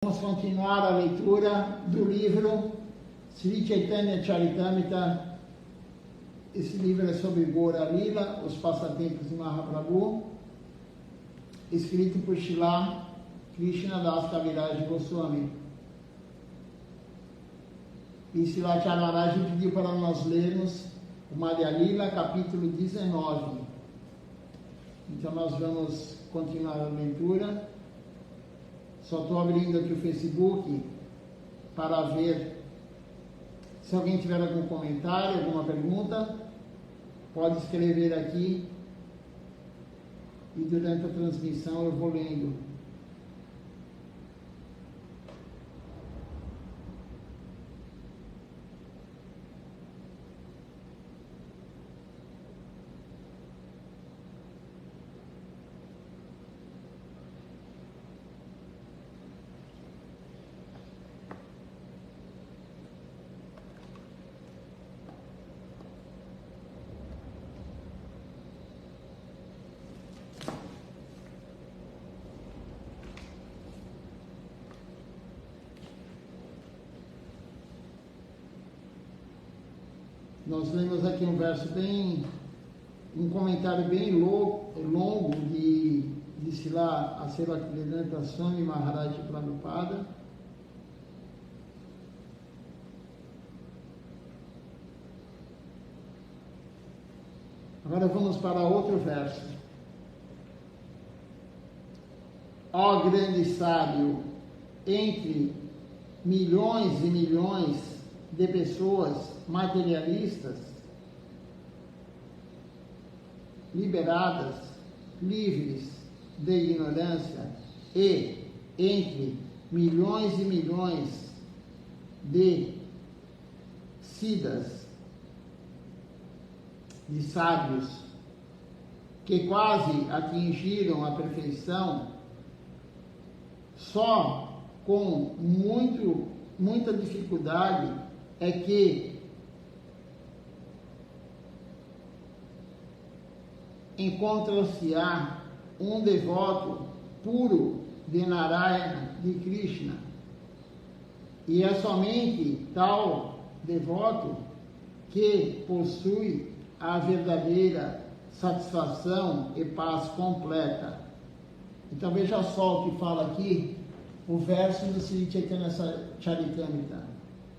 Vamos continuar a leitura do livro Sri Chaitanya Charitamrita. Esse livro é sobre Gaura Lila, os passatempos de Mahaprabhu, escrito por Srila Krishnadas Kaviraj Goswami. E Srila Acharya Maharaj pediu para nós lermos o Madhya Lila, capítulo 19. Então nós vamos continuar a leitura. Só estou abrindo aqui o Facebook para ver se alguém tiver algum comentário, alguma pergunta, pode escrever aqui e durante a transmissão eu vou lendo. Nós lemos aqui um comentário bem longo de Srila Acharya Swami Maharaj Prabhupada. Agora vamos para outro verso. Ó grande sábio, entre milhões e milhões de pessoas materialistas, liberadas, livres de ignorância, e entre milhões e milhões de siddhas, de sábios, que quase atingiram a perfeição, só com muita dificuldade é que encontra-se-á um devoto puro de Narayana, de Krishna, e é somente tal devoto que possui a verdadeira satisfação e paz completa. Então veja só o que fala aqui o verso do Sri Chaitanya Charitamrita.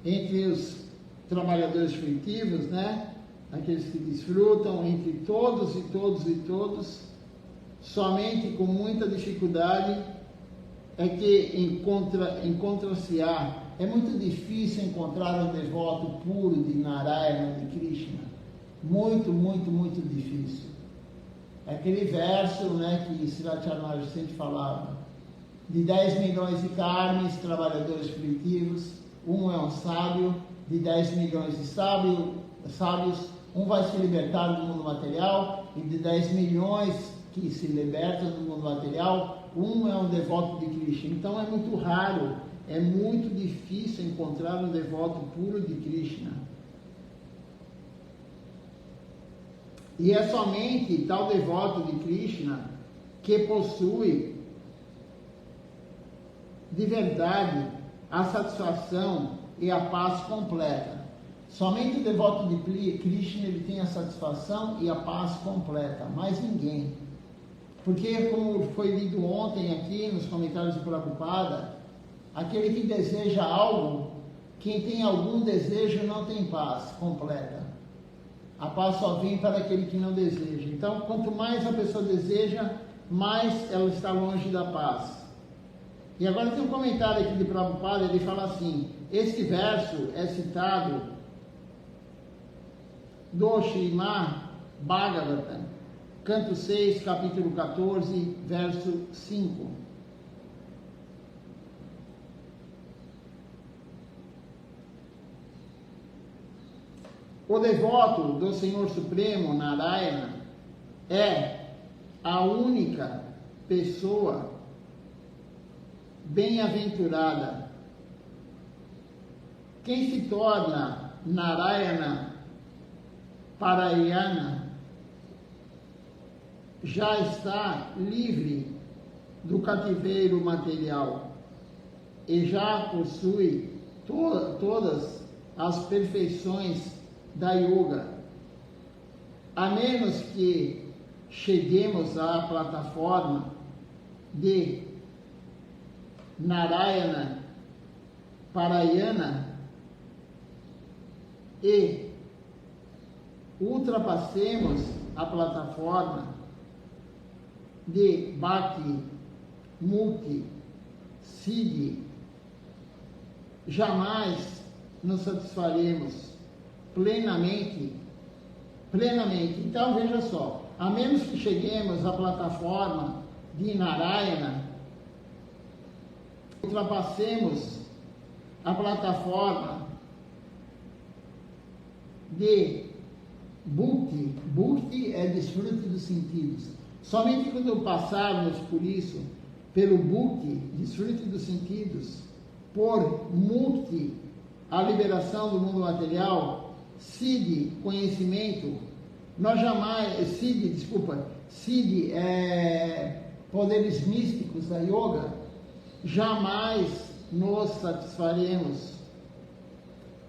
Entre os trabalhadores fruitivos, né? Aqueles que desfrutam, entre todos e todos e todos, somente com muita dificuldade é que encontra-se-á. É muito difícil encontrar um devoto puro de Narayana, de Krishna. Muito, muito, muito difícil. É aquele verso, né, que Srila Acharya Maharaj sempre falava. De 10 milhões de karmis, trabalhadores fruitivos, um é um sábio. De 10 milhões de sábios, um vai se libertar do mundo material, e de 10 milhões que se libertam do mundo material, um é um devoto de Krishna. Então é muito raro, é muito difícil encontrar um devoto puro de Krishna. E é somente tal devoto de Krishna que possui de verdade a satisfação e a paz completa. Somente o devoto de Krishna ele tem a satisfação e a paz completa, mais ninguém. Porque, como foi lido ontem aqui nos comentários de Prabhupada, aquele que deseja algo, quem tem algum desejo não tem paz completa. A paz só vem para aquele que não deseja. Então, quanto mais a pessoa deseja, mais ela está longe da paz. E agora tem um comentário aqui de Prabhupada, ele fala assim: este verso é citado do Srimad Bhagavatam, canto 6, capítulo 14, verso 5. O devoto do Senhor Supremo, Narayana, é a única pessoa bem-aventurada. Quem se torna Narayana Parayana já está livre do cativeiro material. e já possui todas as perfeições da yoga. A menos que cheguemos à plataforma de Narayana Parayana e ultrapassemos a plataforma de Bhakti Mukti Siddhi, jamais nos satisfaremos plenamente. Então veja só, a menos que cheguemos à plataforma de Narayana, ultrapassemos a plataforma de Bhukti. Bhukti é desfrute dos sentidos. Somente quando passarmos por isso, pelo Bhukti, desfrute dos sentidos, por Mukti, a liberação do mundo material, Siddhi, conhecimento, Siddhi é poderes místicos da yoga, jamais nos satisfaremos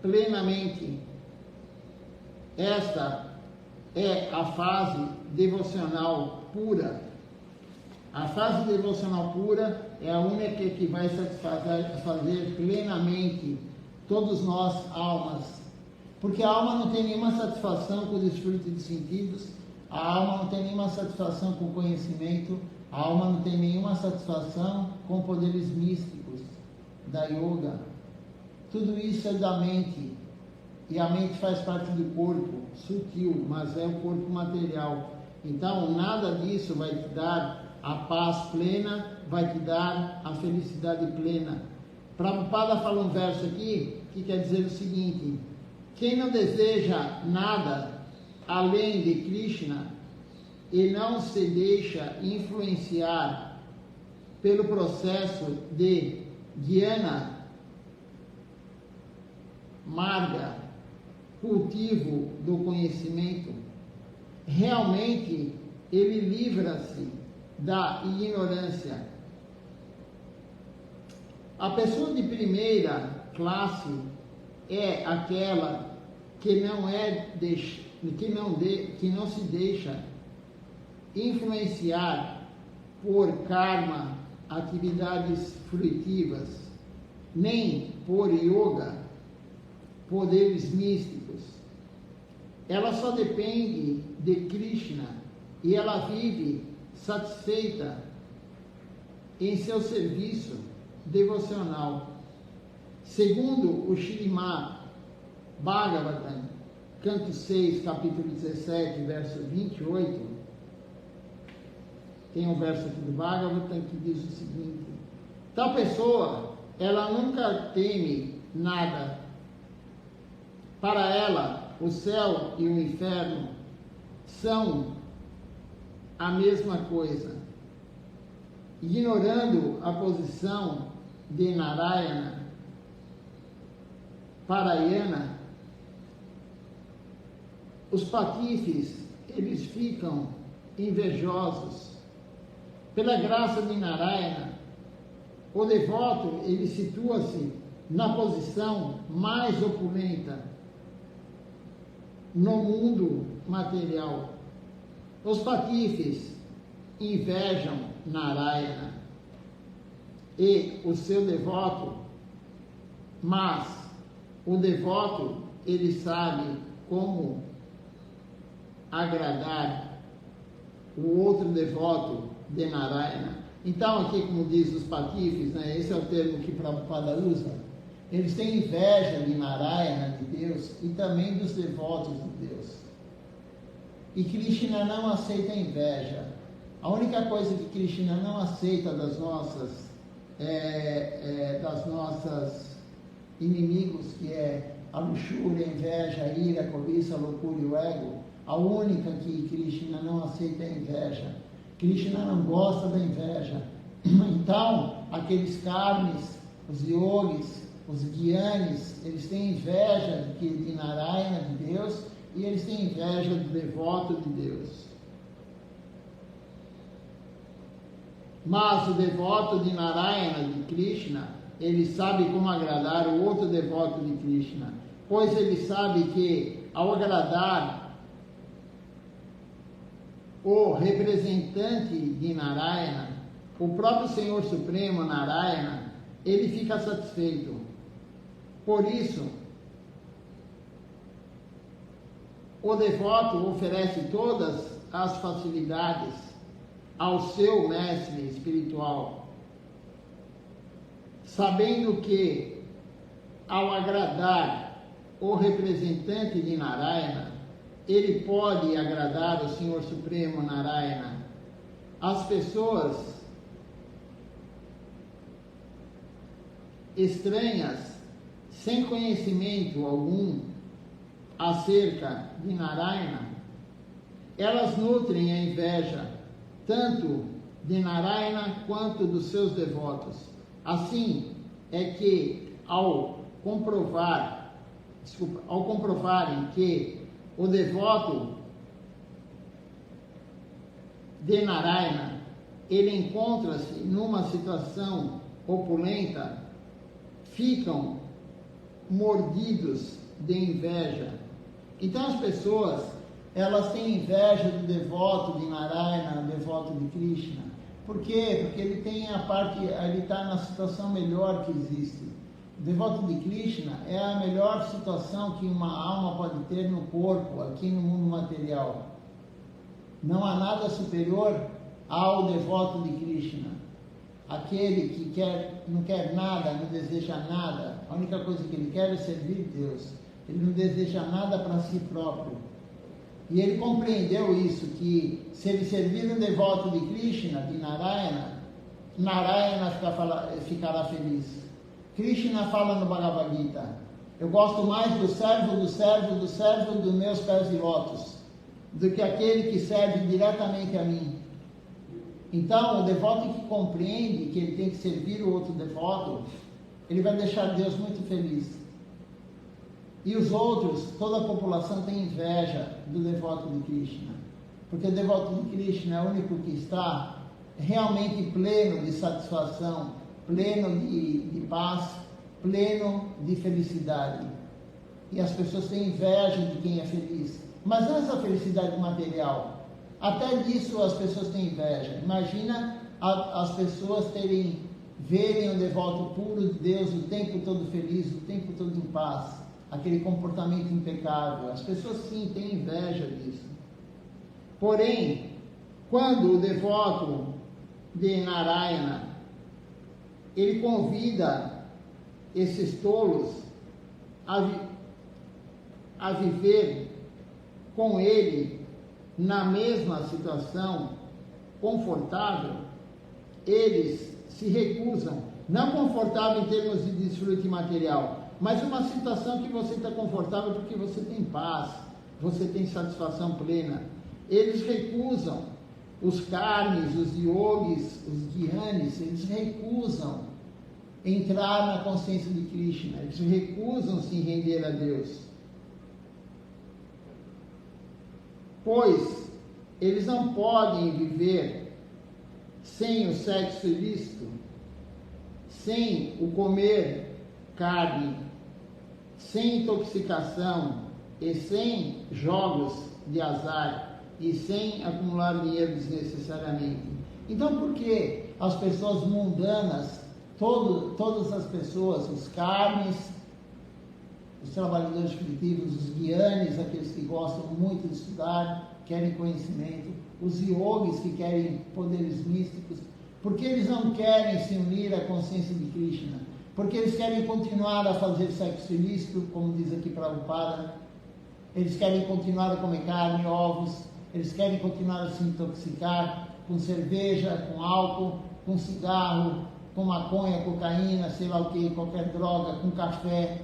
plenamente. Esta é a fase devocional pura. A fase devocional pura é a única que vai satisfazer plenamente todos nós, almas. Porque a alma não tem nenhuma satisfação com o desfrute de sentidos, a alma não tem nenhuma satisfação com o conhecimento, a alma não tem nenhuma satisfação com poderes místicos da yoga. Tudo isso é da mente. E a mente faz parte do corpo sutil, mas é o corpo material. Então, nada disso vai te dar a paz plena, vai te dar a felicidade plena. Prabhupada fala um verso aqui que quer dizer o seguinte: quem não deseja nada além de Krishna e não se deixa influenciar pelo processo de Jnana Marga, cultivo do conhecimento, realmente ele livra-se da ignorância. A pessoa de primeira classe é aquela que não se deixa influenciar por karma, atividades fruitivas, nem por yoga, poderes místicos. Ela só depende de Krishna e ela vive satisfeita em seu serviço devocional. Segundo o Śrīmad Bhagavatam, canto 6, capítulo 17, verso 28, tem um verso aqui do Bhagavatam que diz o seguinte: tal pessoa, ela nunca teme nada. Para ela, o céu e o inferno são a mesma coisa. Ignorando a posição de Narayana Parayana, os patifes, eles ficam invejosos. Pela graça de Narayana, o devoto, ele situa-se na posição mais opulenta no mundo material. Os patifes invejam Narayana e o seu devoto, mas o devoto, ele sabe como agradar o outro devoto de Narayana. Então, aqui, como diz os patifes, né, esse é o termo que Prabhupada usa, eles têm inveja de Narayana, de Deus, e também dos devotos de Deus. E Krishna não aceita inveja. A única coisa que Krishna não aceita das nossas inimigos, que é a luxúria, a inveja, a ira, a cobiça, a loucura e o ego, a única que Krishna não aceita é a inveja. Krishna não gosta da inveja. Então, aqueles karmis, os yogis, os gyanis, eles têm inveja de Narayana, de Deus, e eles têm inveja do devoto de Deus. Mas o devoto de Narayana, de Krishna, ele sabe como agradar o outro devoto de Krishna, pois ele sabe que ao agradar o representante de Narayana, o próprio Senhor Supremo Narayana, ele fica satisfeito. Por isso, o devoto oferece todas as facilidades ao seu mestre espiritual, sabendo que, ao agradar o representante de Narayana, ele pode agradar o Senhor Supremo Narayana. As pessoas estranhas, sem conhecimento algum acerca de Narayana, elas nutrem a inveja tanto de Narayana quanto dos seus devotos. Assim é que ao comprovarem que o devoto de Narayana, ele encontra-se numa situação opulenta, ficam mordidos de inveja. Então as pessoas, elas têm inveja do devoto de Narayana, do devoto de Krishna. Por quê? Porque ele tem ele está na situação melhor que existe. O devoto de Krishna é a melhor situação que uma alma pode ter no corpo, aqui no mundo material. Não há nada superior ao devoto de Krishna. Aquele que não quer nada, não deseja nada. A única coisa que ele quer é servir Deus. Ele não deseja nada para si próprio. E ele compreendeu isso, que se ele servir um devoto de Krishna, de Narayana, Narayana ficará feliz. Krishna fala no Bhagavad Gita: eu gosto mais do servo dos meus pés de lótus, do que aquele que serve diretamente a mim. Então, o devoto que compreende que ele tem que servir o outro devoto, ele vai deixar Deus muito feliz. E os outros, toda a população tem inveja do devoto de Krishna, porque o devoto de Krishna é o único que está realmente pleno de satisfação, pleno de paz, pleno de felicidade. E as pessoas têm inveja de quem é feliz, mas não essa felicidade material. Até disso as pessoas têm inveja. Imagina as pessoas verem o devoto puro de Deus o tempo todo feliz, o tempo todo em paz, aquele comportamento impecável. As pessoas sim têm inveja disso. Porém, quando o devoto de Narayana, ele convida esses tolos a viver com ele na mesma situação confortável, eles se recusam. Não confortável em termos de desfrute material, mas uma situação que você está confortável porque você tem paz, você tem satisfação plena. Eles recusam. Os karmis, os yogis, os gyanis, eles recusam entrar na consciência de Krishna, eles recusam se render a Deus. Pois eles não podem viver sem o sexo ilícito, sem o comer carne, sem intoxicação e sem jogos de azar e sem acumular dinheiro desnecessariamente. Então, por que as pessoas mundanas, todas as pessoas, os karmis, os trabalhadores primitivos, os gyanis, aqueles que gostam muito de estudar, querem conhecimento, os yogis que querem poderes místicos, porque eles não querem se unir à consciência de Krishna, porque eles querem continuar a fazer sexo ilícito, como diz aqui Prabhupada, eles querem continuar a comer carne, ovos, eles querem continuar a se intoxicar com cerveja, com álcool, com cigarro, com maconha, cocaína, sei lá o que, qualquer droga, com café.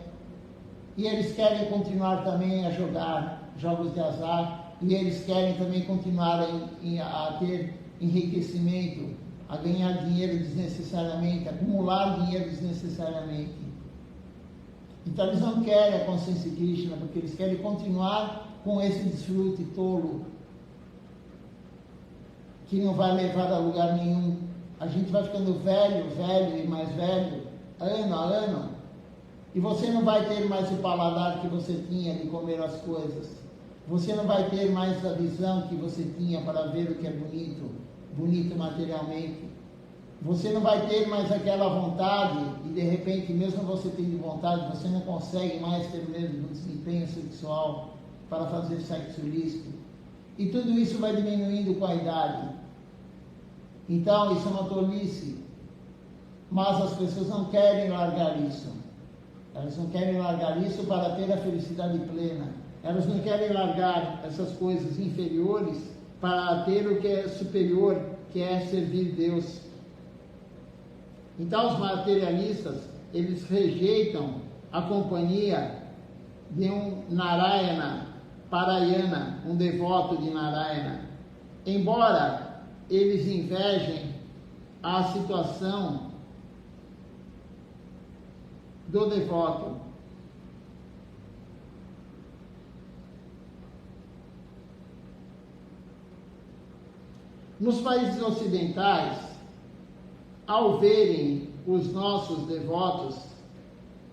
E eles querem continuar também a jogar jogos de azar, e eles querem também continuar a ter enriquecimento, a ganhar dinheiro desnecessariamente, acumular dinheiro desnecessariamente. Então eles não querem a consciência de Krishna, porque eles querem continuar com esse desfrute tolo, que não vai levar a lugar nenhum. A gente vai ficando velho e mais velho, ano a ano, e você não vai ter mais o paladar que você tinha de comer as coisas. Você não vai ter mais a visão que você tinha para ver o que é bonito, bonito materialmente. Você não vai ter mais aquela vontade, e de repente, mesmo você tendo vontade, você não consegue mais ter o mesmo desempenho sexual para fazer sexo ilícito. E tudo isso vai diminuindo com a idade. Então, isso é uma tolice. Mas as pessoas não querem largar isso. Elas não querem largar isso para ter a felicidade plena. Elas não querem largar essas coisas inferiores para ter o que é superior, que é servir Deus. Então, os materialistas, eles rejeitam a companhia de um Narayana, Parayana, um devoto de Narayana. Embora eles invejem a situação do devoto. Nos países ocidentais, ao verem os nossos devotos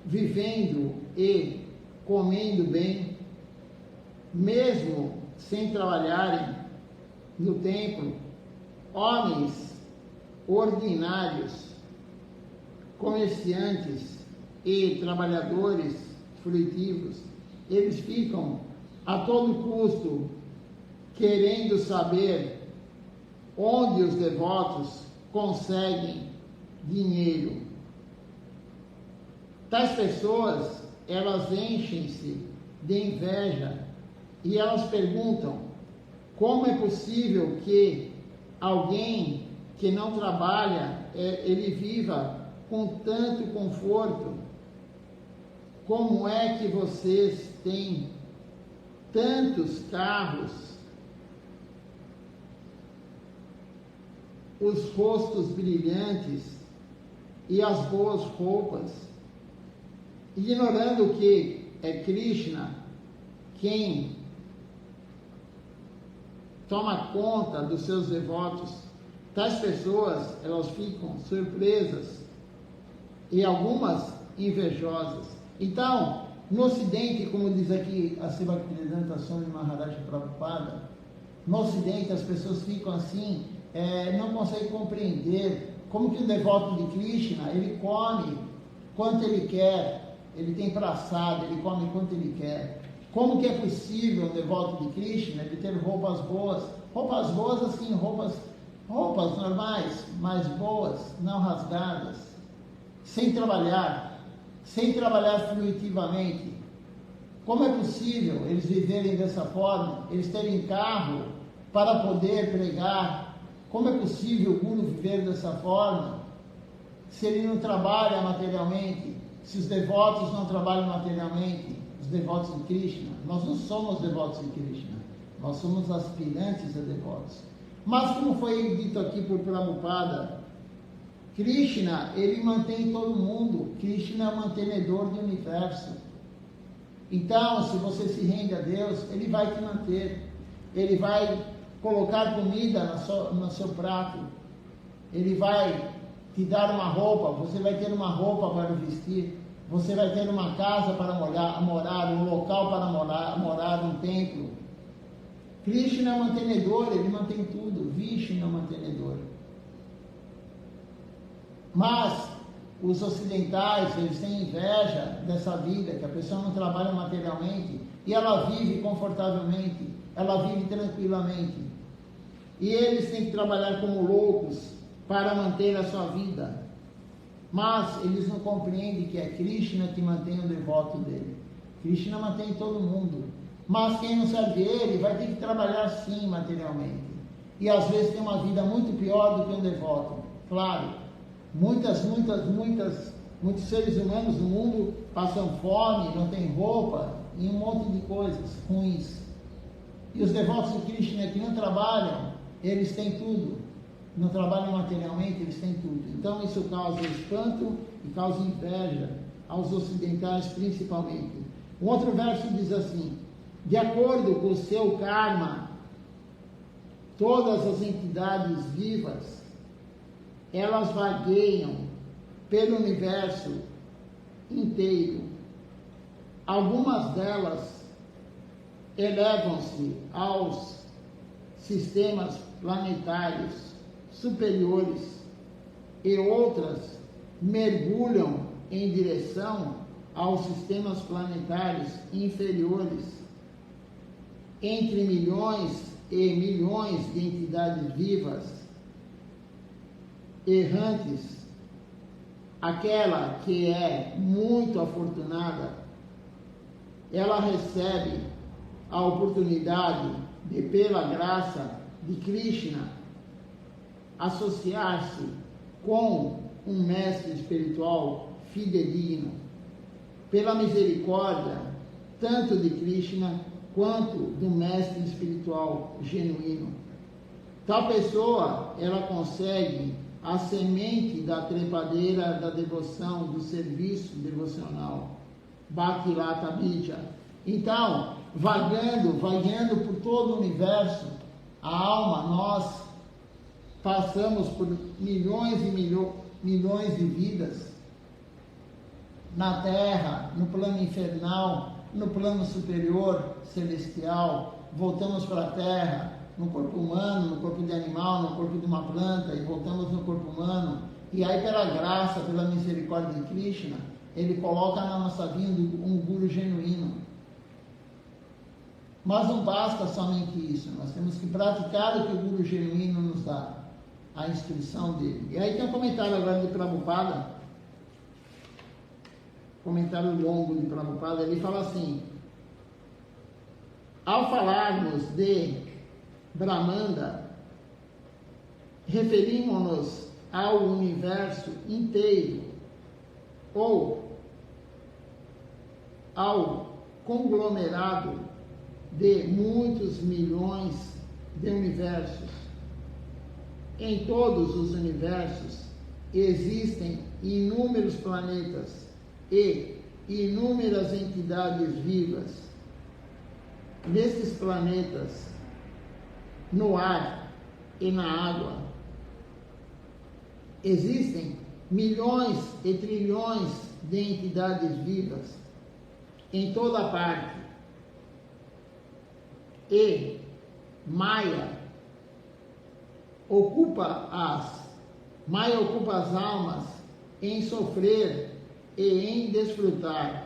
vivendo e comendo bem, mesmo sem trabalharem no templo, homens ordinários, comerciantes e trabalhadores frutivos, eles ficam a todo custo querendo saber onde os devotos conseguem dinheiro. Tais pessoas, elas enchem-se de inveja e elas perguntam como é possível que alguém que não trabalha, ele viva com tanto conforto. Como é que vocês têm tantos carros, os rostos brilhantes e as boas roupas, ignorando que é Krishna quem toma conta dos seus devotos? Tais pessoas, elas ficam surpresas e algumas invejosas. Então, no Ocidente, como diz aqui a Bhaktivedanta Swami Maharaj Prabhupada, no Ocidente as pessoas ficam assim, não conseguem compreender como que o devoto de Krishna, ele come quanto ele quer, ele tem praçado, ele come quanto ele quer. Como que é possível um devoto de Krishna ele ter roupas boas assim, roupas normais, mas boas, não rasgadas, sem trabalhar fluidamente? Como é possível eles viverem dessa forma, eles terem carro para poder pregar? Como é possível o Guru viver dessa forma, se ele não trabalha materialmente, se os devotos não trabalham materialmente, os devotos de Krishna? Nós não somos devotos de Krishna, nós somos aspirantes a devotos. Mas como foi dito aqui por Prabhupada, Krishna, ele mantém todo mundo. Krishna é o mantenedor do universo. Então, se você se rende a Deus, ele vai te manter. Ele vai colocar comida no seu prato. Ele vai te dar uma roupa. Você vai ter uma roupa para vestir. Você vai ter uma casa para morar, um local para morar, um templo. Krishna é o mantenedor, ele mantém tudo. Vishnu é o mantenedor. Mas os ocidentais, eles têm inveja dessa vida, que a pessoa não trabalha materialmente e ela vive confortavelmente, ela vive tranquilamente. E eles têm que trabalhar como loucos para manter a sua vida. Mas eles não compreendem que é Krishna que mantém o devoto dele. Krishna mantém todo mundo. Mas quem não serve ele vai ter que trabalhar sim materialmente. E às vezes tem uma vida muito pior do que um devoto. Claro. Muitos seres humanos no mundo passam fome, não têm roupa e um monte de coisas ruins. E os devotos de Krishna que não trabalham, eles têm tudo. Não trabalham materialmente, eles têm tudo. Então isso causa espanto e causa inveja aos ocidentais principalmente. Um outro verso diz assim: de acordo com o seu karma, todas as entidades vivas, elas vagueiam pelo universo inteiro. Algumas delas elevam-se aos sistemas planetários superiores e outras mergulham em direção aos sistemas planetários inferiores. Entre milhões e milhões de entidades vivas, errantes, aquela que é muito afortunada, ela recebe a oportunidade de, pela graça de Krishna, associar-se com um mestre espiritual fidedigno, pela misericórdia tanto de Krishna quanto do mestre espiritual genuíno. Tal pessoa, ela consegue a semente da trepadeira da devoção, do serviço devocional, Bhaktilata Bija. Então, vagando por todo o universo, a alma, nós passamos por milhões e milhões de vidas na Terra, no plano infernal, no plano superior, celestial, voltamos para a Terra, no corpo humano, no corpo de animal, no corpo de uma planta, e voltamos no corpo humano, e aí pela graça, pela misericórdia de Krishna, ele coloca na nossa vida um guru genuíno. Mas não basta somente isso, nós temos que praticar o que o guru genuíno nos dá, a instrução dele. E aí tem um comentário agora de Prabhupada, comentário longo de Prabhupada, ele fala assim: ao falarmos de Brahmanda, referimos-nos ao universo inteiro ou ao conglomerado de muitos milhões de universos. Em todos os universos existem inúmeros planetas e inúmeras entidades vivas. Nesses planetas, no ar e na água, existem milhões e trilhões de entidades vivas em toda parte. E Maya ocupa as almas em sofrer e em desfrutar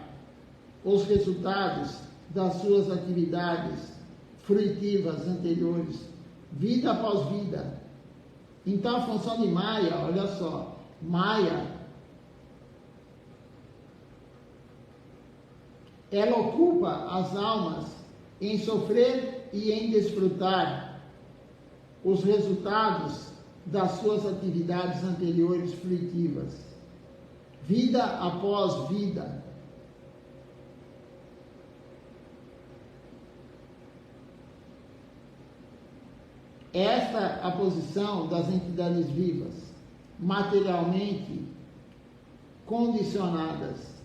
os resultados das suas atividades fruitivas anteriores, vida após vida. Então a função de Maya, olha só, Maya, ela ocupa as almas em sofrer e em desfrutar os resultados das suas atividades anteriores fruitivas, vida após vida. Esta é a posição das entidades vivas, materialmente condicionadas.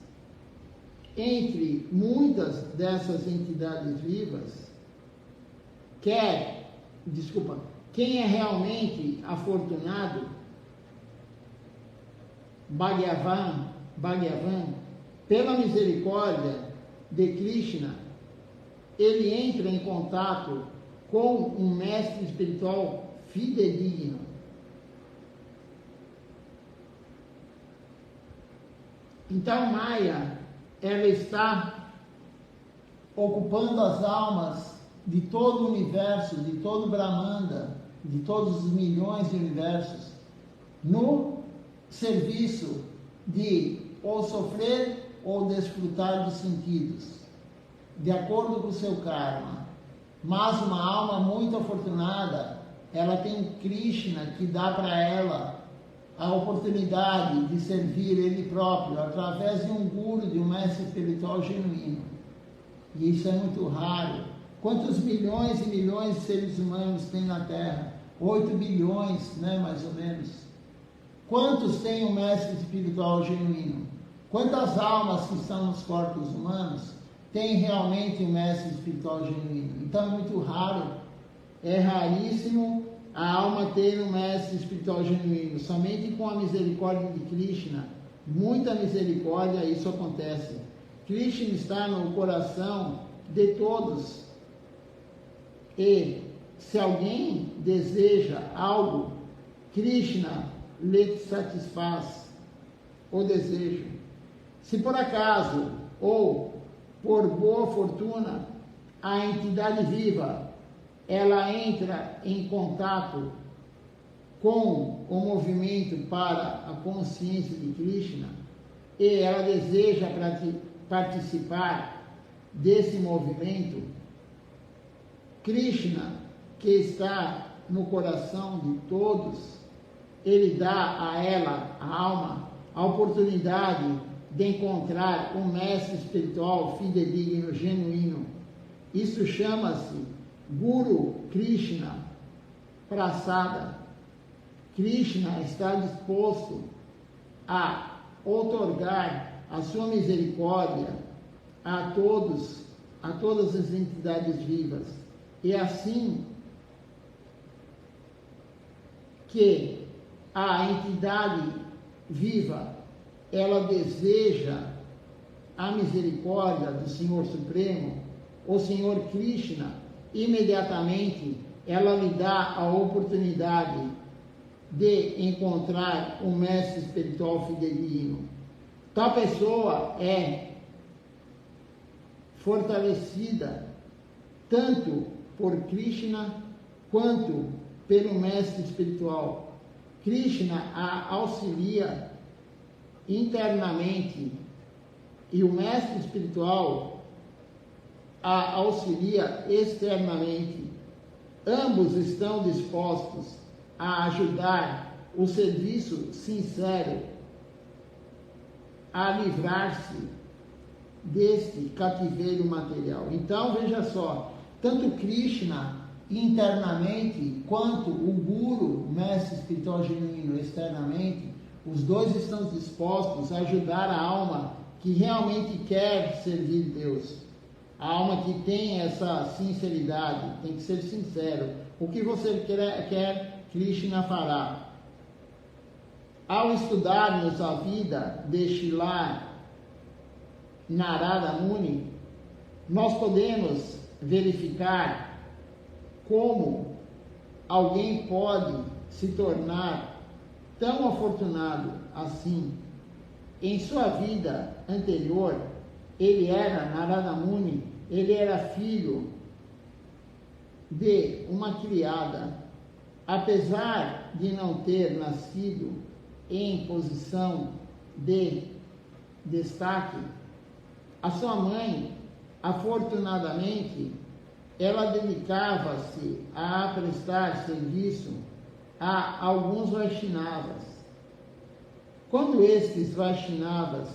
Entre muitas dessas entidades vivas, quem é realmente afortunado, Bhagavan, pela misericórdia de Krishna, ele entra em contato com um mestre espiritual fidedigno. Então Maya, ela está ocupando as almas de todo o universo, de todo o Brahmanda, de todos os milhões de universos, no serviço de ou sofrer ou desfrutar dos sentidos, de acordo com o seu karma. Mas uma alma muito afortunada, ela tem um Krishna que dá para ela a oportunidade de servir ele próprio através de um guru, de um mestre espiritual genuíno. E isso é muito raro. Quantos milhões e milhões de seres humanos tem na Terra? 8 bilhões, né, mais ou menos. Quantos tem um mestre espiritual genuíno? Quantas almas que estão nos corpos humanos têm realmente um mestre espiritual genuíno? Então é muito raro, é raríssimo a alma ter um mestre espiritual genuíno. Somente com a misericórdia de Krishna muita misericórdia, isso acontece. Krishna está no coração de todos. E se alguém deseja algo, Krishna lhe satisfaz o desejo. Se por acaso ou por boa fortuna a entidade viva ela entra em contato com o movimento para a consciência de Krishna e ela deseja participar desse movimento, Krishna, que está no coração de todos, ele dá a ela, a alma, a oportunidade de encontrar um mestre espiritual fidedigno, genuíno. Isso chama-se Guru Krishna Prasada. Krishna está disposto a outorgar a sua misericórdia a todas as entidades vivas. E assim que a entidade viva, ela deseja a misericórdia do Senhor Supremo, o Senhor Krishna, imediatamente ela lhe dá a oportunidade de encontrar um mestre espiritual fidedigno. Tal pessoa é fortalecida tanto por Krishna quanto pelo mestre espiritual. Krishna a auxilia internamente e o mestre espiritual a auxilia externamente. Ambos estão dispostos a ajudar o serviço sincero a livrar-se deste cativeiro material. Então, veja só, tanto Krishna internamente, quanto o Guru, mestre espiritual genuíno, externamente, os dois estão dispostos a ajudar a alma que realmente quer servir Deus. A alma que tem essa sinceridade, tem que ser sincero. O que você quer, Krishna fará. Ao estudarmos a vida de Srila Narada Muni, nós podemos verificar como alguém pode se tornar tão afortunado assim. Em sua vida anterior, ele era Narada Muni, ele era filho de uma criada. Apesar de não ter nascido em posição de destaque, a sua mãe, afortunadamente, ela dedicava-se a prestar serviço a alguns Vaishnavas. Quando estes Vaishnavas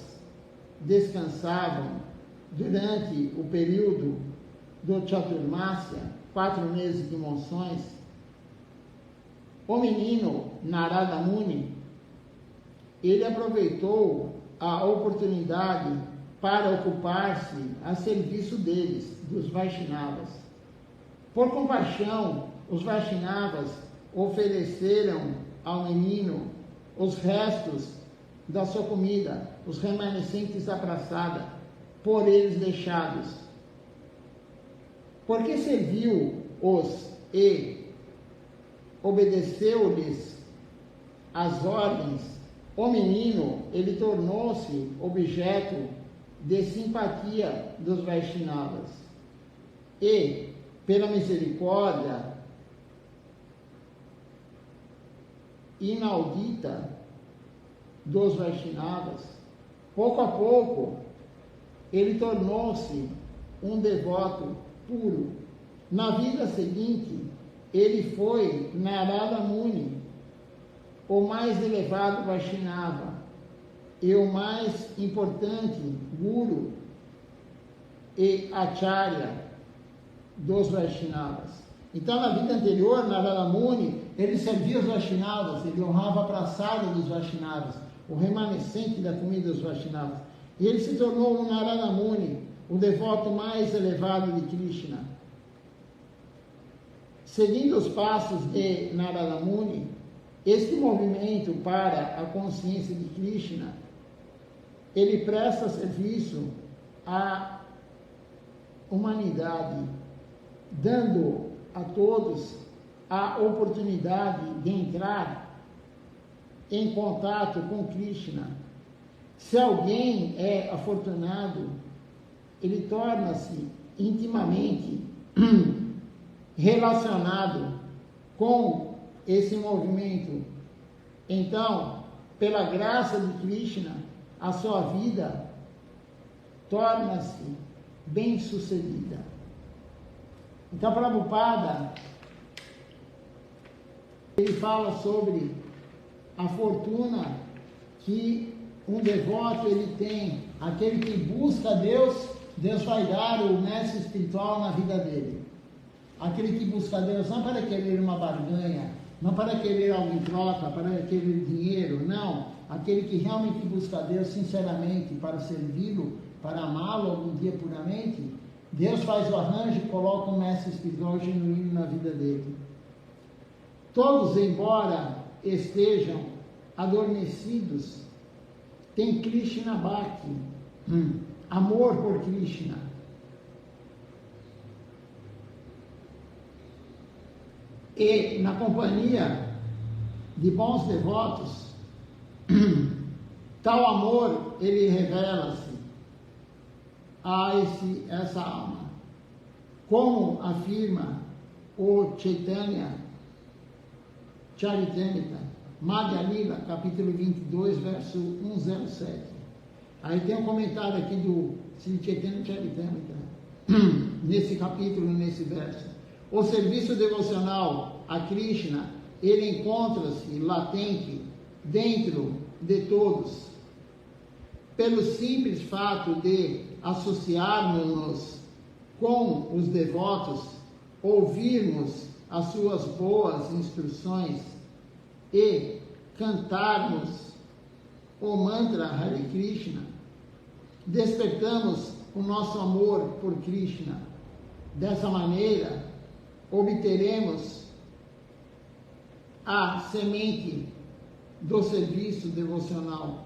descansavam durante o período do Chaturmasya, 4 meses de monções, o menino Narada Muni, ele aproveitou a oportunidade para ocupar-se a serviço deles, dos Vaishnavas. Por compaixão, os Vaishnavas ofereceram ao menino os restos da sua comida, os remanescentes da praçada, por eles deixados. Porque serviu-os e obedeceu-lhes as ordens, o menino, ele tornou-se objeto de simpatia dos Vaishnavas. E, pela misericórdia inaudita dos Vaishnavas, pouco a pouco, ele tornou-se um devoto puro. Na vida seguinte, ele foi Narada Muni, o mais elevado Vaishnava e o mais importante Guru e Acharya dos Vaishnavas. Então, na vida anterior, Narada Muni, ele servia os Vaishnavas, ele honrava a praçada dos Vaishnavas, o remanescente da comida dos Vaishnavas. E ele se tornou um Narada Muni, o devoto mais elevado de Krishna. Seguindo os passos de Narada Muni, este movimento para a consciência de Krishna ele presta serviço à humanidade, dando a todos a oportunidade de entrar em contato com Krishna. Se alguém é afortunado, ele torna-se intimamente relacionado com esse movimento. Então, pela graça de Krishna, a sua vida torna-se bem-sucedida. Então, Prabhupada, ele fala sobre a fortuna que um devoto ele tem. Aquele que busca Deus, Deus vai dar o mestre espiritual na vida dele. Aquele que busca Deus não para querer uma barganha, não para querer algo em troca, para querer dinheiro, não. Aquele que realmente busca Deus sinceramente para servi-lo, para amá-lo algum dia puramente, Deus faz o arranjo e coloca um mestre espiritual genuíno na vida dele. Todos, embora estejam adormecidos, têm Krishna Bhakti, amor por Krishna. E na companhia de bons devotos, tal amor, ele revela-se a essa alma. Como afirma o Chaitanya Charitamrita, Madhya Lila, capítulo 22, verso 107. Aí tem um comentário aqui do Sri Chaitanya Charitamrita, nesse capítulo, nesse verso. O serviço devocional a Krishna, ele encontra-se latente dentro de todos, pelo simples fato de associarmos-nos com os devotos, ouvirmos as suas boas instruções e cantarmos o mantra Hare Krishna, despertamos o nosso amor por Krishna. Dessa maneira, obteremos a semente do serviço devocional.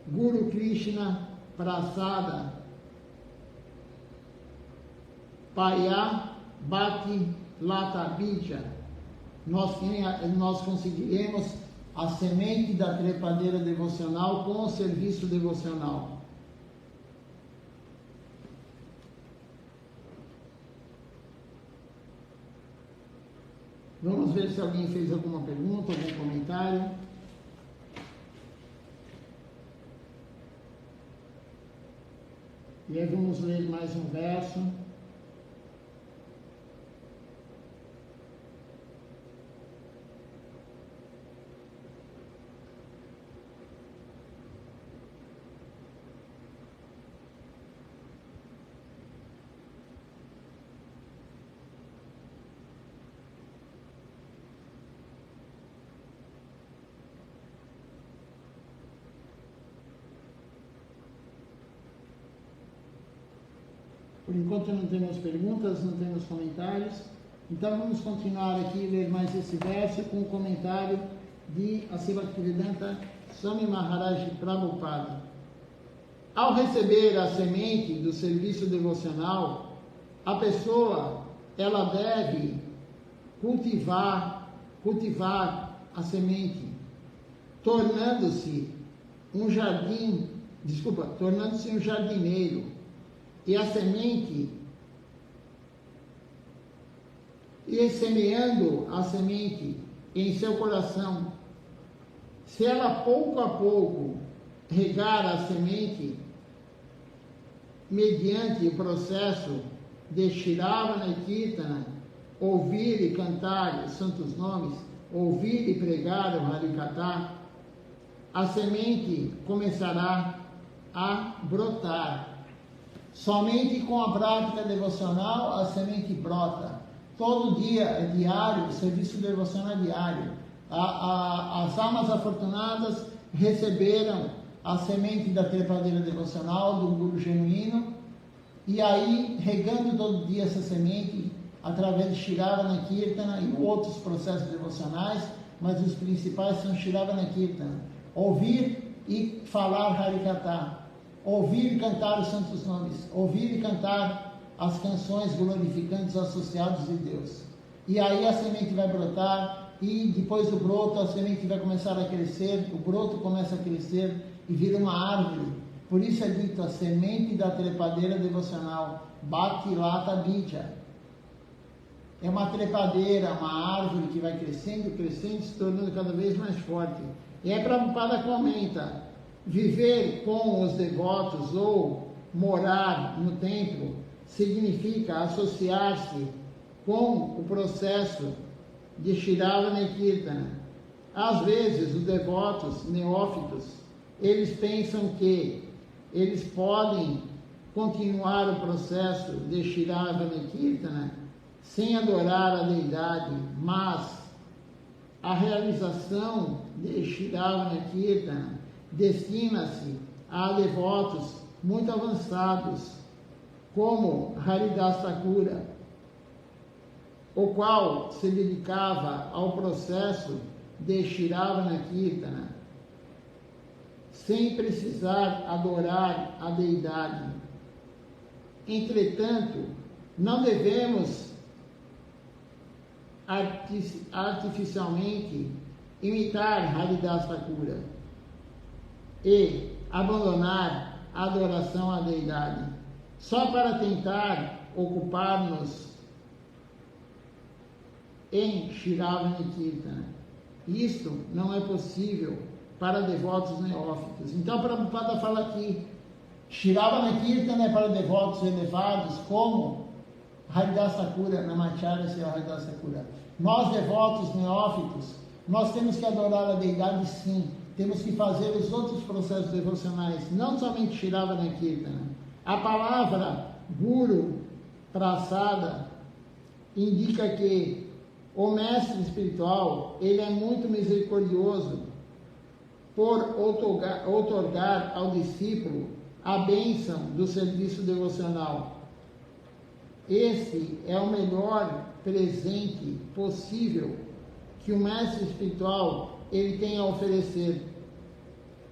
Guru Krishna Prasada Paya Bhakti Lata Bija. Nós conseguiremos a semente da trepadeira devocional com o serviço devocional. Vamos ver se alguém fez alguma pergunta, algum comentário. E aí vamos ler mais um verso. Por enquanto não temos perguntas, não temos comentários. Então vamos continuar aqui e ler mais esse verso com o comentário de Assi Bhaktivedanta Swami Maharaj Prabhupada. Ao receber a semente do serviço devocional, a pessoa ela deve cultivar a semente, tornando-se um jardineiro. E a semente, e semeando a semente em seu coração, se ela pouco a pouco regar a semente, mediante o processo de Shravana e Kirtana, ouvir e cantar os santos nomes, ouvir e pregar o Harikatha, a semente começará a brotar. Somente com a prática devocional a semente brota. Todo dia é diário, o serviço devocional é diário. As almas afortunadas receberam a semente da trepadeira devocional do Guru genuíno, e aí, regando todo dia essa semente, através de Shravana Kirtana e outros processos devocionais, mas os principais são Shravana Kirtana. Ouvir e falar Harikatha, ouvir e cantar os santos nomes, ouvir e cantar as canções glorificantes associadas de Deus. E aí a semente vai brotar, e depois do broto a semente vai começar a crescer, o broto começa a crescer e vira uma árvore. Por isso é dito a semente da trepadeira devocional, Bhakti Lata Bija. É uma trepadeira, uma árvore que vai crescendo, crescendo, se tornando cada vez mais forte. E aí Prabhupada comenta, viver com os devotos ou morar no templo significa associar-se com o processo de Shravana e Kirtana. Às vezes, os devotos neófitos, eles pensam que eles podem continuar o processo de Shravana e Kirtana sem adorar a deidade, mas a realização de Shravana e Kirtana destina-se a devotos muito avançados, como Haridas Thakura, o qual se dedicava ao processo de Shravana Kirtana, sem precisar adorar a deidade. Entretanto, não devemos artificialmente imitar Haridas Thakura e abandonar a adoração à deidade, só para tentar ocupar-nos em Shravana e Kirtana. Isto não é possível para devotos neófitos. Então, Prabhupada fala aqui, Shravana e Kirtana é para devotos elevados, como Haridas Thakura, Namacharya Seva Haridas Thakura. Nós, devotos neófitos, nós temos que adorar a deidade, sim. Temos que fazer os outros processos devocionais, não somente Shravana e Kirtana. A palavra Guru, Prasada, indica que o mestre espiritual, ele é muito misericordioso por outorgar ao discípulo a bênção do serviço devocional. Esse é o melhor presente possível que o mestre espiritual ele tem a oferecer.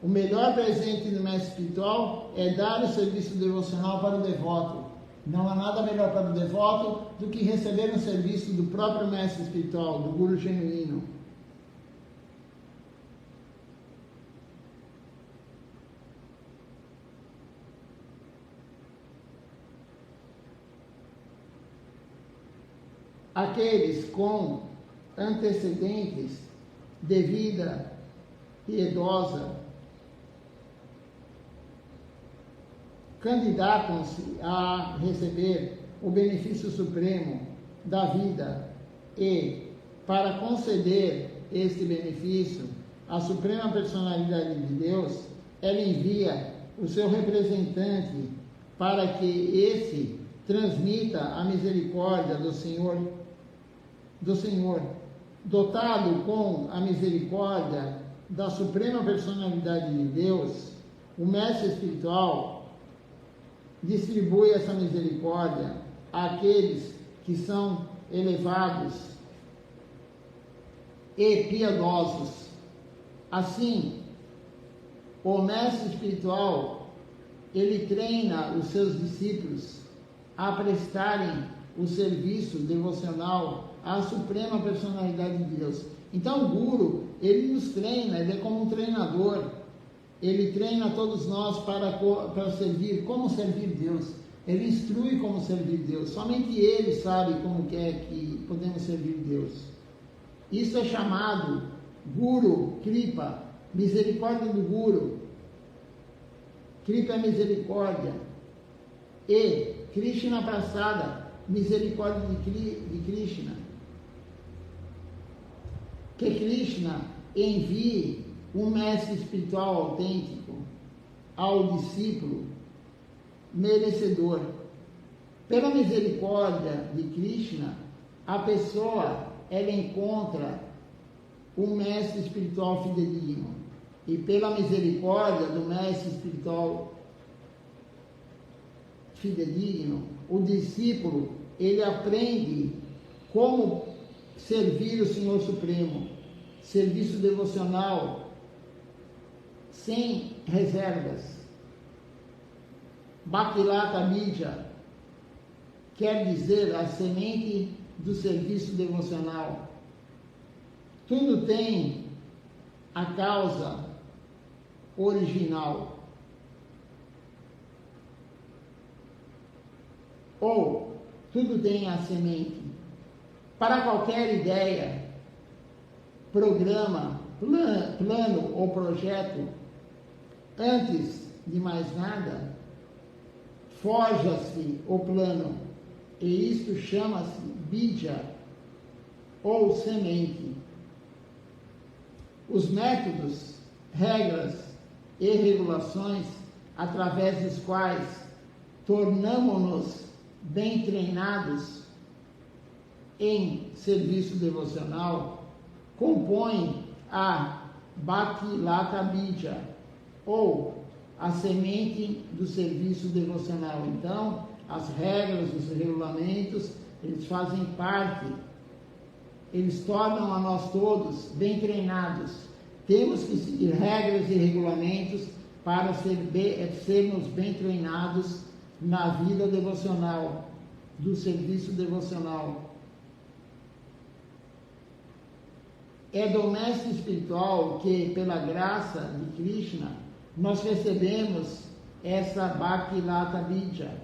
O melhor presente do mestre espiritual é dar o serviço devocional para o devoto. Não há nada melhor para o devoto do que receber um serviço do próprio mestre espiritual, do Guru genuíno. Aqueles com antecedentes de vida piedosa candidatam-se a receber o benefício supremo da vida e, para conceder este benefício, a Suprema Personalidade de Deus, ela envia o seu representante para que esse transmita a misericórdia do Senhor, dotado com a misericórdia da Suprema Personalidade de Deus, o mestre espiritual distribui essa misericórdia àqueles que são elevados e piedosos. Assim, o mestre espiritual, ele treina os seus discípulos a prestarem o serviço devocional à Suprema Personalidade de Deus. Então, o Guru, ele nos treina, ele é como um treinador. Ele treina todos nós para servir, como servir Deus. Ele instrui como servir Deus. Somente Ele sabe como que é que podemos servir Deus. Isso é chamado Guru Kripa, misericórdia do Guru. Kripa é misericórdia. E Krishna Prasada, misericórdia de Krishna. Que Krishna envie um mestre espiritual autêntico ao discípulo merecedor. Pela misericórdia de Krishna, a pessoa ela encontra um mestre espiritual fidedigno. E pela misericórdia do mestre espiritual fidedigno, o discípulo ele aprende como servir o Senhor Supremo, serviço devocional, sem reservas. Bhaktilata Bija quer dizer a semente do serviço devocional. Tudo tem a causa original. Ou tudo tem a semente. Para qualquer ideia, programa, plano ou projeto, antes de mais nada, forja-se o plano, e isto chama-se bija, ou semente. Os métodos, regras e regulações através dos quais tornamo-nos bem treinados em serviço devocional compõem a Bhaktilata Bija, ou a semente do serviço devocional. Então, as regras, os regulamentos, eles fazem parte, eles tornam a nós todos bem treinados. Temos que seguir regras e regulamentos para sermos bem treinados na vida devocional, do serviço devocional. É do mestre espiritual que, pela graça de Krishna, nós recebemos essa Bhaktilata Bija.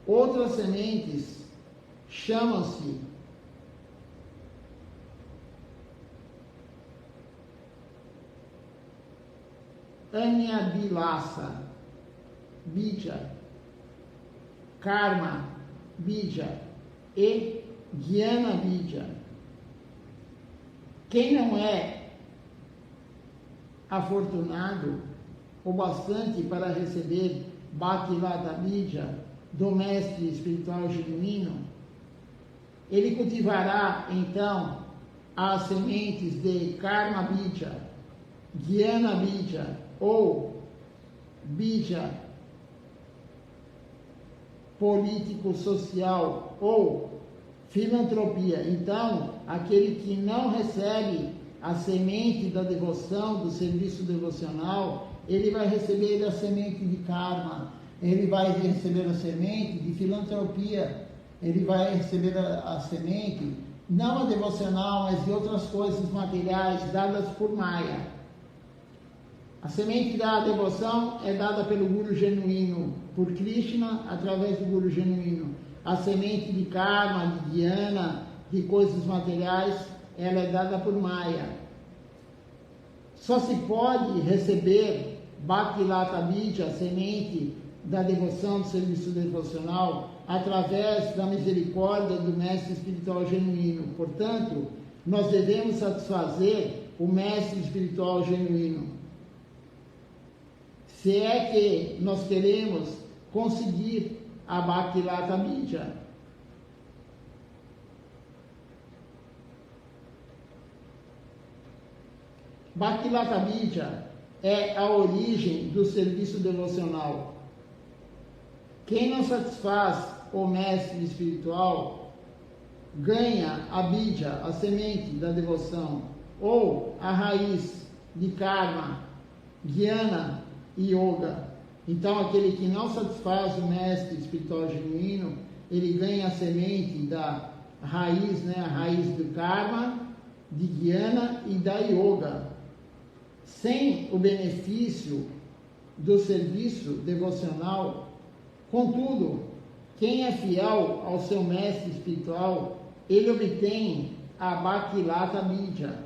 Outras sementes chamam-se Anyabilasa Bija, Karma Bija e Jnana Bija. Quem não é afortunado o bastante para receber Bhaktilata Bija do mestre espiritual genuíno, ele cultivará então as sementes de Karma Bija, Jnana Bija ou Bija político-social ou filantropia. Então, aquele que não recebe a semente da devoção, do serviço devocional, ele vai receber a semente de karma, ele vai receber a semente de filantropia, ele vai receber a semente, não a devocional, mas de outras coisas materiais dadas por Maya. A semente da devoção é dada pelo Guru genuíno, por Krishna, através do Guru genuíno. A semente de karma, de dhyana, de coisas materiais, ela é dada por Maya. Só se pode receber Bhaktilata Bija, a semente da devoção, do serviço devocional, através da misericórdia do mestre espiritual genuíno. Portanto, nós devemos satisfazer o mestre espiritual genuíno. Se é que nós queremos conseguir a Bhaktilata Bija. Bhaktilata Bija é a origem do serviço devocional. Quem não satisfaz o mestre espiritual ganha a Bija, a semente da devoção, ou a raiz de karma, jnana e yoga. Então, aquele que não satisfaz o mestre espiritual genuíno, ele ganha a semente da raiz, a raiz do karma, de jnana e da yoga. Sem o benefício do serviço devocional, contudo, quem é fiel ao seu mestre espiritual, ele obtém a Bhaktilata Bija.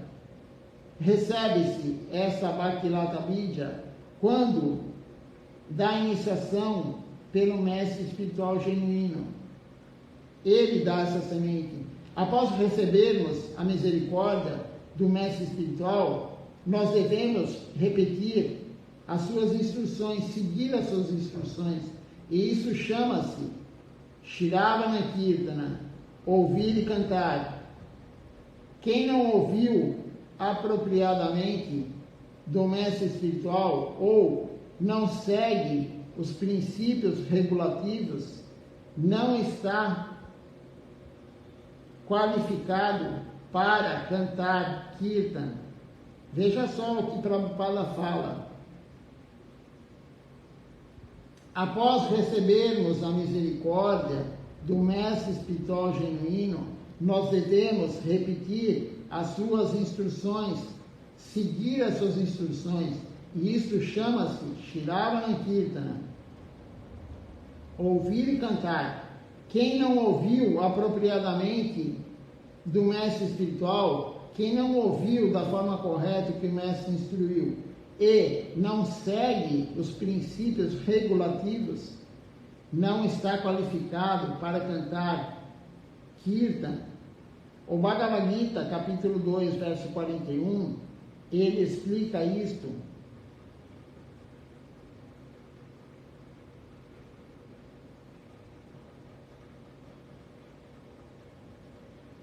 Recebe-se essa Bhaktilata Bija quando da iniciação pelo mestre espiritual genuíno. Ele dá essa semente. Após recebermos a misericórdia do mestre espiritual, nós devemos repetir as suas instruções, seguir as suas instruções. E isso chama-se Shravana Kirtana, ouvir e cantar. Quem não ouviu apropriadamente do mestre espiritual ou não segue os princípios regulativos, não está qualificado para cantar Kirtan. Veja só o que Prabhupada fala. Após recebermos a misericórdia do mestre espiritual genuíno, nós devemos repetir as suas instruções, seguir as suas instruções, e isso chama-se Shravana Kirtana, ouvir e cantar. Quem não ouviu apropriadamente do mestre espiritual, quem não ouviu da forma correta que o mestre instruiu e não segue os princípios regulativos, não está qualificado para cantar Kirtan. O Bhagavad Gita, capítulo 2, verso 41, ele explica isto.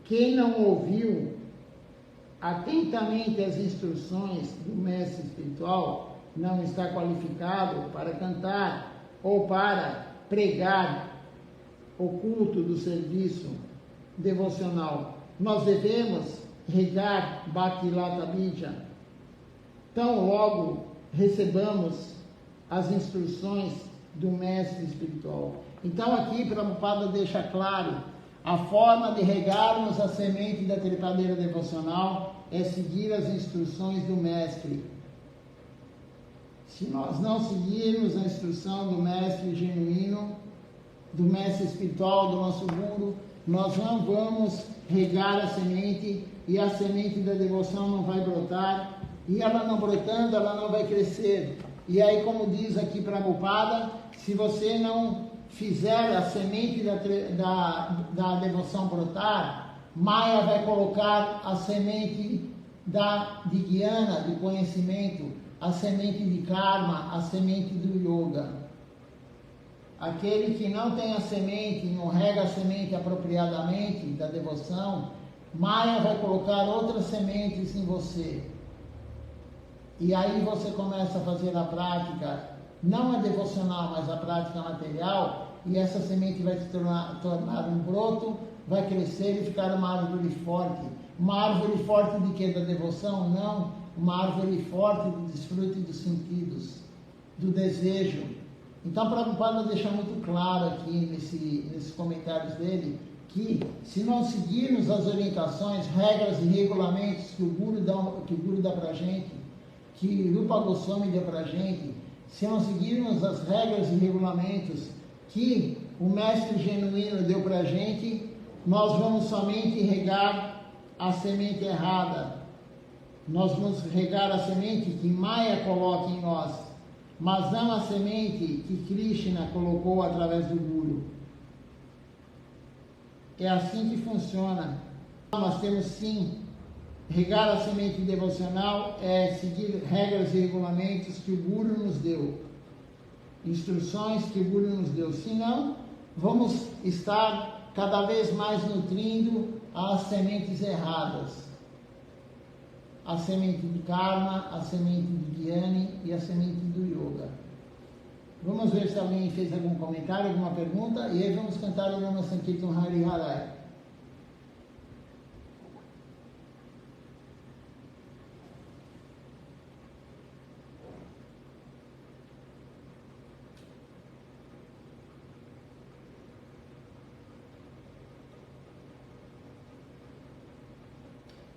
Quem não ouviu atentamente as instruções do mestre espiritual não está qualificado para cantar ou para pregar o culto do serviço devocional. Nós devemos regar Bhaktilata Bija. Tão logo recebamos as instruções do mestre espiritual. Então aqui Prabhupada deixa claro: a forma de regarmos a semente da trepadeira devocional é seguir as instruções do mestre. Se nós não seguirmos a instrução do mestre genuíno, do mestre espiritual, do nosso guru, nós não vamos regar a semente, e a semente da devoção não vai brotar, e ela não brotando, ela não vai crescer. E aí, como diz aqui Prabhupada, se você não fizer a semente da devoção brotar, Maya vai colocar a semente de Jnana, de conhecimento, a semente de Karma, a semente do Yoga. Aquele que não tem a semente, não rega a semente apropriadamente da devoção, Maya vai colocar outras sementes em você. E aí você começa a fazer a prática, não a devocional, mas a prática material, e essa semente vai se tornar um broto, vai crescer e ficar uma árvore forte. Uma árvore forte de quê? Da devoção? Não. Uma árvore forte do desfrute dos sentidos, do desejo. Então, Prabhupada deixa muito claro aqui nesses comentários dele, que se não seguirmos as orientações, regras e regulamentos que o Guru dá pra gente, que Rupa Goswami deu pra gente, se não seguirmos as regras e regulamentos que o mestre genuíno deu pra gente, nós vamos somente regar a semente errada. Nós vamos regar a semente que Maya coloca em nós, mas não a semente que Krishna colocou através do Guru. É assim que funciona. Nós temos sim, regar a semente devocional é seguir regras e regulamentos que o Guru nos deu, instruções que o Guru nos deu. Senão, vamos estar cada vez mais nutrindo as sementes erradas. A semente de Karma, a semente de Jnana e a semente do Yoga. Vamos ver se alguém fez algum comentário, alguma pergunta, e aí vamos cantar o Nama Sankirtan Hari Harai.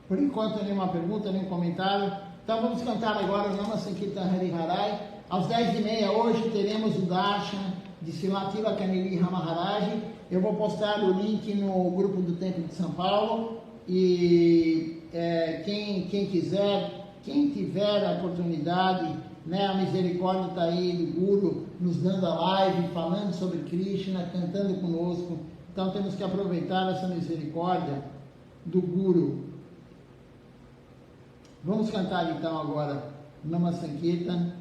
Por enquanto, nenhuma pergunta, nenhum comentário. Então vamos cantar agora o Nama Sankirtan Hari Harai. Às 10h30 hoje teremos o Darshan de Silatila Kanili Maharaj. Eu vou postar o link no grupo do Templo de São Paulo. E quem quiser, quem tiver a oportunidade, né, a misericórdia está aí do Guru nos dando a live, falando sobre Krishna, cantando conosco. Então temos que aproveitar essa misericórdia do Guru. Vamos cantar então agora Nama Sankirtan.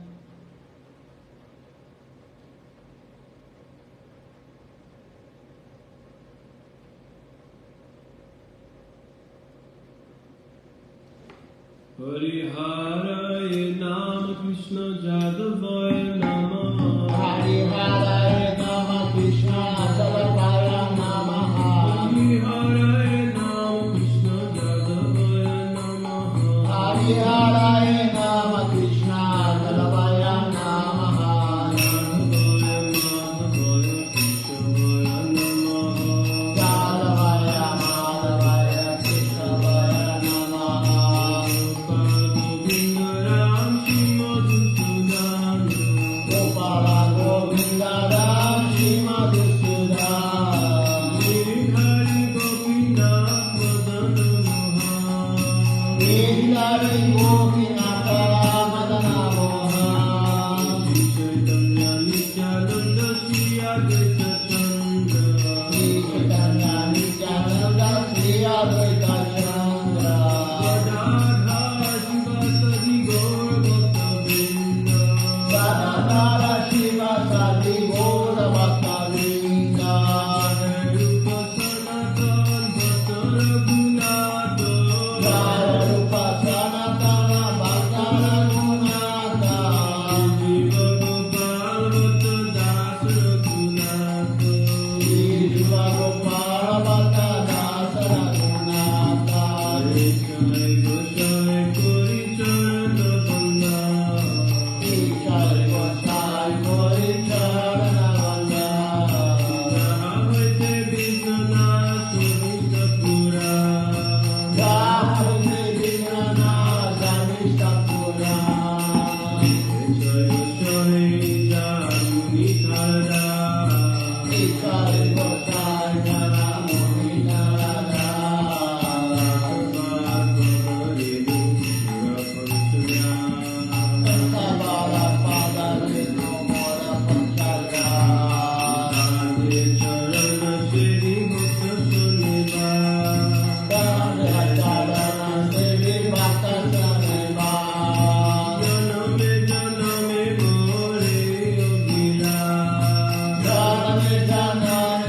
Hariharaya Nama Krishna Jadavaya Namaha. Hariharaya Nama Krishna Jadavaya Namaha. Hariharaya Nama Krishna Jadavaya Namaha. Hariharaya Jana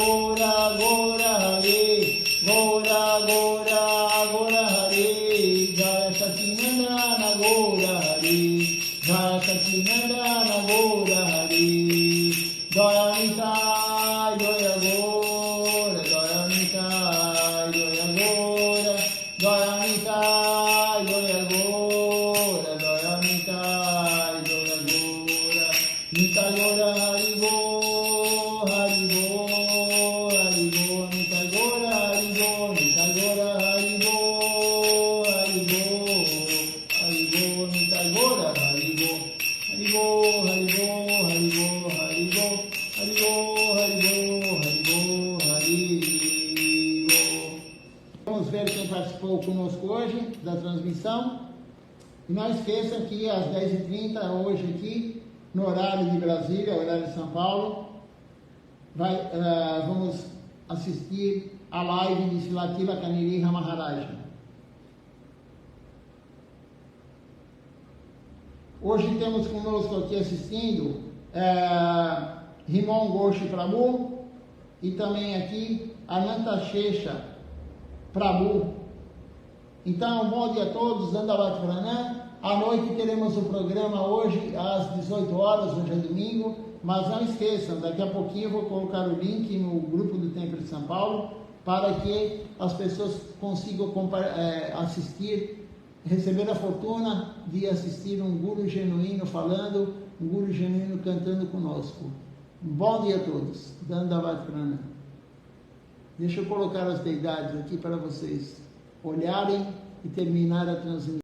Gora Gora Hare, Gora Gora Gora Hare, Jaya Sacinandana Gora Hare, Jaya Sacinandana Gora Hare, Jaya Nitai Jaya Gora, Jaya Nitai Jaya Gora, Jaya Nitai Jaya Gora, Jaya Nitai Jaya Gora, Nitai Gora Haribo, Haribo, Haribo, Nitai Gora Haribo, Nitai Gora Haribo, Haribo, Haribo, Nitai Gora Haribo, Haribo, Haribo, Haribo, Haribo, Haribo, Haribo, Haribo, Haribo. Vamos ver quem participou conosco hoje da transmissão. E não esqueçam que às 10h30, hoje aqui, no horário de Brasília, horário de São Paulo, vamos assistir a live de Silatila Kaniriha Maharaja. Hoje temos conosco aqui assistindo Rimon Ghosh Prabhu e também aqui Ananta Shesha Prabhu. Então, bom dia a todos, Dandavat Pranam. À noite teremos o programa hoje às 18 horas, hoje é domingo, mas não esqueçam, daqui a pouquinho eu vou colocar o link no grupo do Templo de São Paulo para que as pessoas consigam assistir, receber a fortuna de assistir um Guru genuíno falando, um Guru genuíno cantando conosco. Bom dia a todos, Dandavat Pranam. Deixa eu colocar as deidades aqui para vocês olharem e terminar a transmissão.